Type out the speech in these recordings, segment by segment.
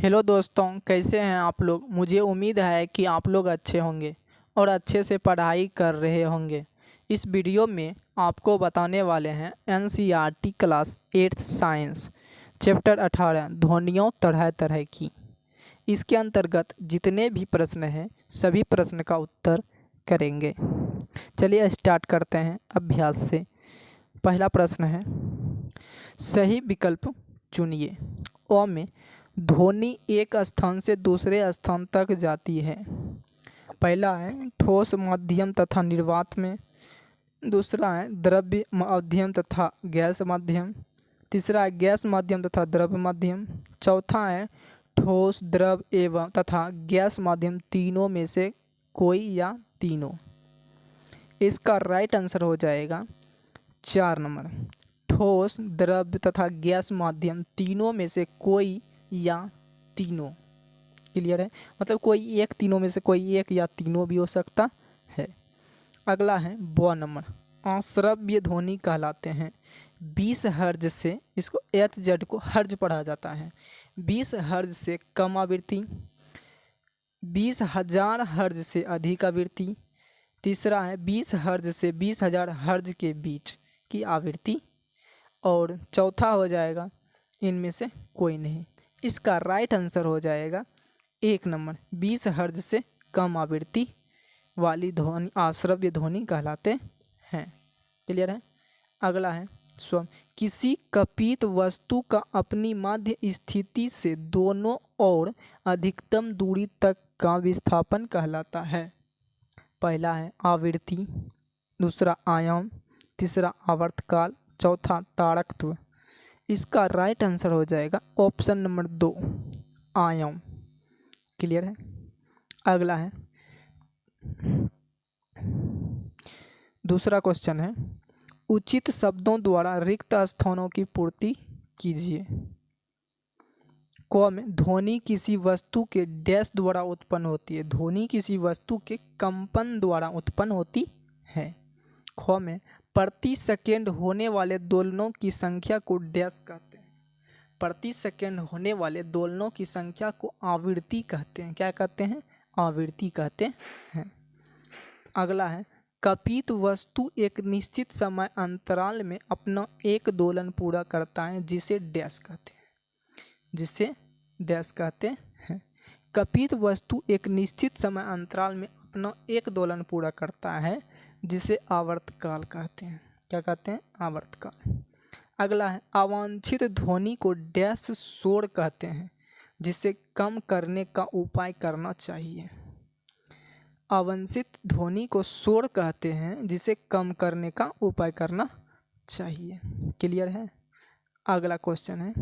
Hello दोस्तों, कैसे हैं आप लोग। मुझे उम्मीद है कि आप लोग अच्छे होंगे और अच्छे से पढ़ाई कर रहे होंगे। इस वीडियो में आपको बताने वाले हैं एनसीईआरटी क्लास 8 साइंस चैप्टर 18 ध्वनियों तरह तरह की। इसके अंतर्गत जितने भी प्रश्न हैं सभी प्रश्न का उत्तर करेंगे। चलिए स्टार्ट करते हैं अभ्यास से। पहला प्रश्न है, सही विकल्प चुनिए। अ में ध्वनि एक स्थान से दूसरे स्थान तक जाती है। पहला है ठोस माध्यम तथा निर्वात में। दूसरा है द्रव्य माध्यम तथा गैस माध्यम। तीसरा है गैस माध्यम तथा द्रव्य माध्यम। चौथा है ठोस द्रव एवं तथा गैस माध्यम तीनों में से कोई या तीनों। इसका राइट आंसर हो जाएगा 4 नंबर, ठोस द्रव्य तथा गैस माध्यम तीनों में से कोई या तीनों। क्लियर है, मतलब कोई एक, तीनों में से कोई एक या तीनों भी हो सकता है। अगला है ब नंबर, अश्रव्य ध्वनि कहलाते हैं। 20 हर्ज से, इसको एच जेड को हर्ज पढ़ा जाता है। 20 हर्ज से कम आवृत्ति, 20,000 हर्ज से अधिक आवृत्ति। तीसरा है 20 हर्ज से 20,000 हर्ज के बीच की आवृत्ति। और चौथा हो जाएगा इनमें से कोई नहीं। इसका राइट आंसर हो जाएगा 1 नंबर, 20 हर्ज से कम आवृत्ति वाली ध्वनि अश्रव्य ध्वनि कहलाते हैं। क्लियर है। अगला है स्व, किसी कपित वस्तु का अपनी मध्य स्थिति से दोनों और अधिकतम दूरी तक का विस्थापन कहलाता है। पहला है आवृत्ति, दूसरा आयाम, तीसरा आवर्तकाल, चौथा तारकत्व। इसका राइट आंसर हो जाएगा ऑप्शन नंबर 2, आयाम। क्लियर है। अगला है दूसरा क्वेश्चन है, उचित शब्दों द्वारा रिक्त स्थानों की पूर्ति कीजिए। क में ध्वनि किसी वस्तु के डैश द्वारा उत्पन्न होती है। ध्वनि किसी वस्तु के कंपन द्वारा उत्पन्न होती है। ख में प्रति सेकेंड होने वाले दोलनों की संख्या को डैश कहते हैं। प्रति सेकेंड होने वाले दोलनों की संख्या को आवृत्ति कहते हैं। क्या कहते हैं? आवृत्ति कहते हैं। अगला है, कपित वस्तु एक निश्चित समय अंतराल में अपना एक दोलन पूरा करता है जिसे डैश कहते हैं। जिसे डैश कहते हैं। कपित वस्तु एक निश्चित समय अंतराल में अपना एक दोलन पूरा करता है जिसे आवर्तकाल कहते हैं। क्या कहते हैं? आवर्तकाल। अगला है, अवांछित ध्वनि को डैश शोर कहते हैं जिसे कम करने का उपाय करना चाहिए। अवांछित ध्वनि को शोर कहते हैं जिसे कम करने का उपाय करना चाहिए। क्लियर है। अगला क्वेश्चन है,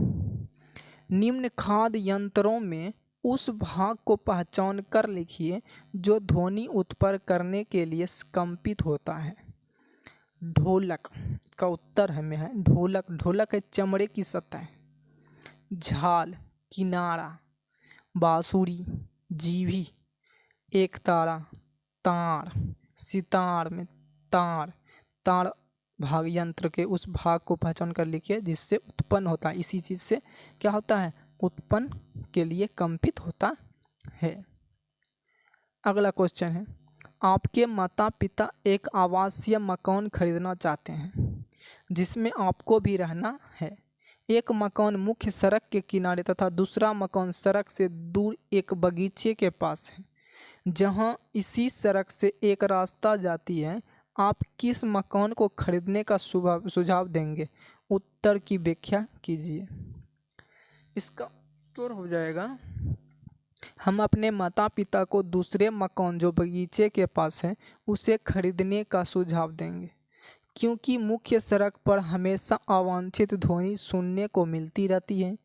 निम्न खाद्य यंत्रों में उस भाग को पहचान कर लिखिए जो ध्वनि उत्पन्न करने के लिए कंपित होता है। ढोलक का उत्तर हमें है ढोलक। ढोलक है चमड़े की सतह। झाल, किनारा, बांसुरी, जीभी, एक तारा, तार, सितार में तार। तार भाग यंत्र के उस भाग को पहचान कर लिखिए जिससे उत्पन्न होता है। इसी चीज़ से क्या होता है? उत्पन्न के लिए कंपित होता है। अगला क्वेश्चन है, आपके माता पिता एक आवासीय मकान खरीदना चाहते हैं जिसमें आपको भी रहना है। एक मकान मुख्य सड़क के किनारे तथा दूसरा मकान सड़क से दूर एक बगीचे के पास है। जहां इसी सड़क से एक रास्ता जाती है, आप किस मकान को खरीदने का सुझाव देंगे? उत्तर की व्याख्या कीजिए। इसका उत्तर हो जाएगा, हम अपने माता पिता को दूसरे मकान जो बगीचे के पास है उसे खरीदने का सुझाव देंगे, क्योंकि मुख्य सड़क पर हमेशा अवांछित ध्वनि सुनने को मिलती रहती है।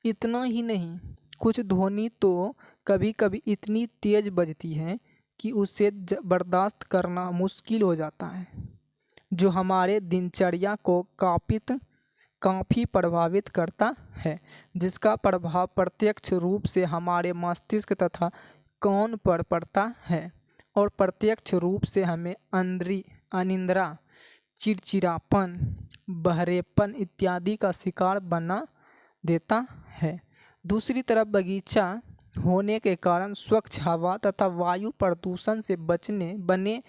इतना ही नहीं, कुछ ध्वनि तो कभी कभी इतनी तेज बजती है कि उसे बर्दाश्त करना मुश्किल हो जाता है, जो हमारे दिनचर्या को काफ़ी प्रभावित करता है, जिसका प्रभाव प्रत्यक्ष रूप से हमारे मस्तिष्क तथा कान पर पड़ता है और प्रत्यक्ष रूप से हमें अनिद्रा, चिड़चिड़ापन, बहरेपन इत्यादि का शिकार बना देता है। दूसरी तरफ बगीचा होने के कारण स्वच्छ हवा तथा वायु प्रदूषण से बने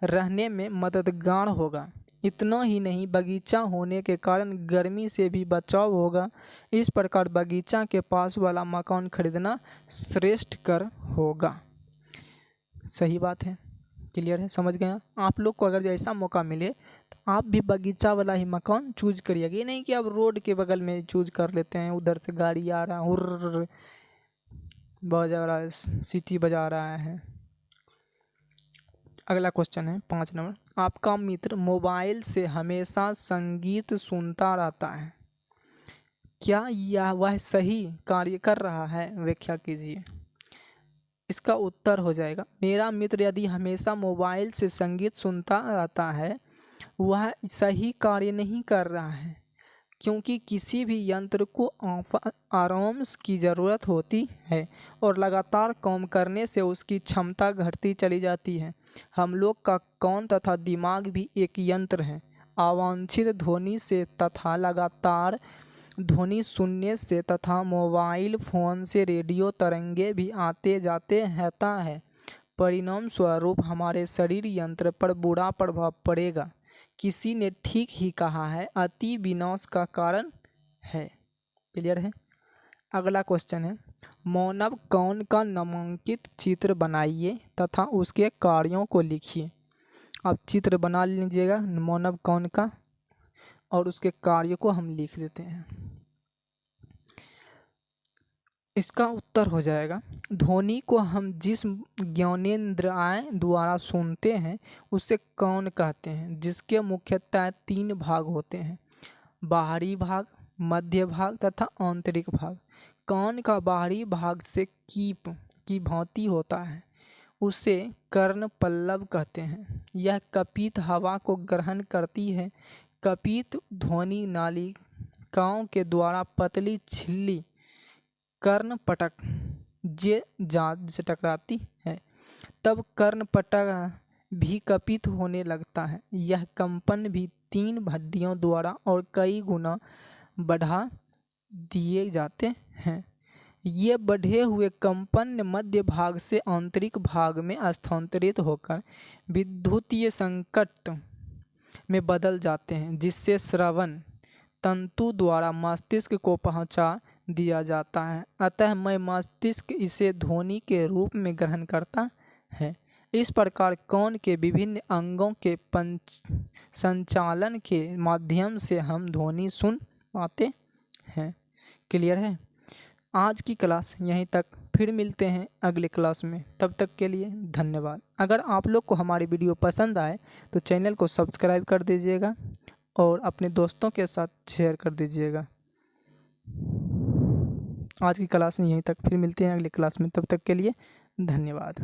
रहने में मददगार होगा। इतना ही नहीं, बगीचा होने के कारण गर्मी से भी बचाव होगा। इस प्रकार बगीचा के पास वाला मकान खरीदना श्रेष्ठ कर होगा। सही बात है, क्लियर है, समझ गए? आप लोग को अगर ऐसा मौका मिले तो आप भी बगीचा वाला ही मकान चूज करिएगा। ये नहीं कि आप रोड के बगल में चूज कर लेते हैं, उधर से गाड़ी आ रहा है, हुर्र बजा रहा है, सीटी बजा रहा है। अगला क्वेश्चन है 5 नंबर, आपका मित्र मोबाइल से हमेशा संगीत सुनता रहता है, क्या यह वह सही कार्य कर रहा है? व्याख्या कीजिए। इसका उत्तर हो जाएगा, मेरा मित्र यदि हमेशा मोबाइल से संगीत सुनता रहता है वह सही कार्य नहीं कर रहा है, क्योंकि किसी भी यंत्र को आराम की ज़रूरत होती है और लगातार काम करने से उसकी क्षमता घटती चली जाती है। हम लोग का कान तथा दिमाग भी एक यंत्र है। अवांछित ध्वनि से तथा लगातार ध्वनि सुनने से तथा मोबाइल फ़ोन से रेडियो तरंगे भी आते जाते रहता है। परिणाम स्वरूप हमारे शरीर यंत्र पर बुरा प्रभाव पड़ेगा। किसी ने ठीक ही कहा है, अति विनाश का कारण है। क्लियर है? अगला क्वेश्चन है, मानव कौन का नामांकित चित्र बनाइए तथा उसके कार्यों को लिखिए। आप चित्र बना लीजिएगा मानव कौन का और उसके कार्य को हम लिख देते हैं। इसका उत्तर हो जाएगा, ध्वनि को हम जिस ज्ञानेंद्रिय द्वारा सुनते हैं उसे कान कहते हैं, जिसके मुख्यतः 3 भाग होते हैं, बाहरी भाग, मध्य भाग तथा आंतरिक भाग। कान का बाहरी भाग से कीप की भांति होता है, उसे कर्ण पल्लव कहते हैं। यह कपित हवा को ग्रहण करती है। कपित ध्वनि नालिकाओं के द्वारा पतली झिल्ली कर्णपटक से टकराती है, तब कर्णपटक भी कपित होने लगता है। यह कंपन भी 3 हड्डियों द्वारा और कई गुना बढ़ा दिए जाते हैं। ये बढ़े हुए कंपन मध्य भाग से आंतरिक भाग में स्थानांतरित होकर विद्युतीय संकेत में बदल जाते हैं, जिससे श्रवण तंतु द्वारा मस्तिष्क को पहुंचा दिया जाता है। अतः मस्तिष्क इसे ध्वनि के रूप में ग्रहण करता है। इस प्रकार कान के विभिन्न अंगों के संचालन के माध्यम से हम ध्वनि सुन पाते हैं। क्लियर है? आज की क्लास यहीं तक, फिर मिलते हैं अगले क्लास में। तब तक के लिए धन्यवाद। अगर आप लोग को हमारी वीडियो पसंद आए तो चैनल को सब्सक्राइब कर दीजिएगा और अपने दोस्तों के साथ शेयर कर दीजिएगा। आज की क्लास में यहीं तक, फिर मिलते हैं अगली क्लास में। तब तक के लिए धन्यवाद।